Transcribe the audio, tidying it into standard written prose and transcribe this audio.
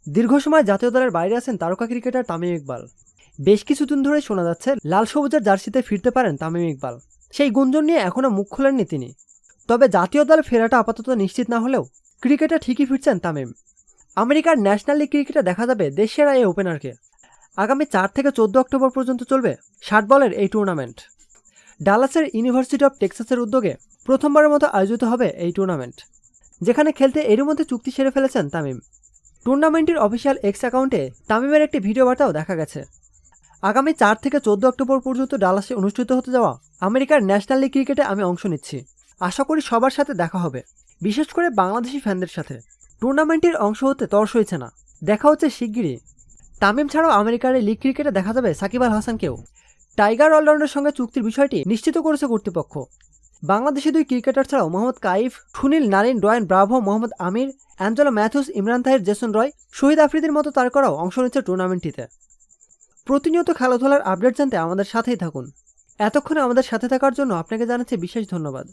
দীর্ঘ সময় জাতীয় দলের বাইরে আছেন তারকা ক্রিকেটার তামিম ইকবাল। বেশ কিছুদিন ধরে শোনা যাচ্ছে লাল সবুজের জার্সিতে ফিরতে পারেন তামিম ইকবাল। সেই গুঞ্জন নিয়ে এখনও মুখ খোলেননি তিনি। তবে জাতীয় দলে ফেরাটা আপাতত নিশ্চিত না হলেও ক্রিকেটে ঠিকই ফিরছেন তামিম। আমেরিকার ন্যাশনাল লিগ ক্রিকেটে দেখা যাবে দেশসেরা এই ওপেনারকে। আগামী 4 থেকে 14 অক্টোবর পর্যন্ত চলবে 60 বলের এই টুর্নামেন্ট। ডালাসের ইউনিভার্সিটি অব টেক্সাসের উদ্যোগে প্রথমবারের মতো আয়োজিত হবে এই টুর্নামেন্ট, যেখানে খেলতে এরই মধ্যে চুক্তি সেরে ফেলেছেন তামিম। টুর্নামেন্টের অফিসিয়াল এক্স অ্যাকাউন্টে তামিমের একটি ভিডিও বার্তাও দেখা গেছে। আগামী 4 থেকে 14 অক্টোবর পর্যন্ত ডালাসে অনুষ্ঠিত হতে যাওয়া আমেরিকার ন্যাশনাল লিগ ক্রিকেটে আমি অংশ নিচ্ছি। আশা করি সবার সাথে দেখা হবে, বিশেষ করে বাংলাদেশি ফ্যানদের সাথে। টুর্নামেন্টের অংশ হতে তর্স হয়েছে না, দেখা হচ্ছে শিগগিরই। তামিম ছাড়াও আমেরিকার এই লিগ ক্রিকেটে দেখা যাবে সাকিব আল হাসানকেও। টাইগার অলরাউন্ডারের সঙ্গে চুক্তির বিষয়টি নিশ্চিত করেছে কর্তৃপক্ষ। বাংলাদেশি 2 ক্রিকেটার ছাড়াও Mohammad Kaif, Sunil Narine, Dwayne Bravo, Mohammad Amir, Angelo Mathews, Imran Tahir, Jason Roy, Shahid আফ্রিদির মতো তারকারাও অংশ নিচ্ছে টুর্নামেন্টটিতে। প্রতিনিয়ত খেলাধুলার আপডেট জানতে আমাদের সাথেই থাকুন। এতক্ষণে আমাদের সাথে থাকার জন্য আপনাকে জানাচ্ছি বিশেষ ধন্যবাদ।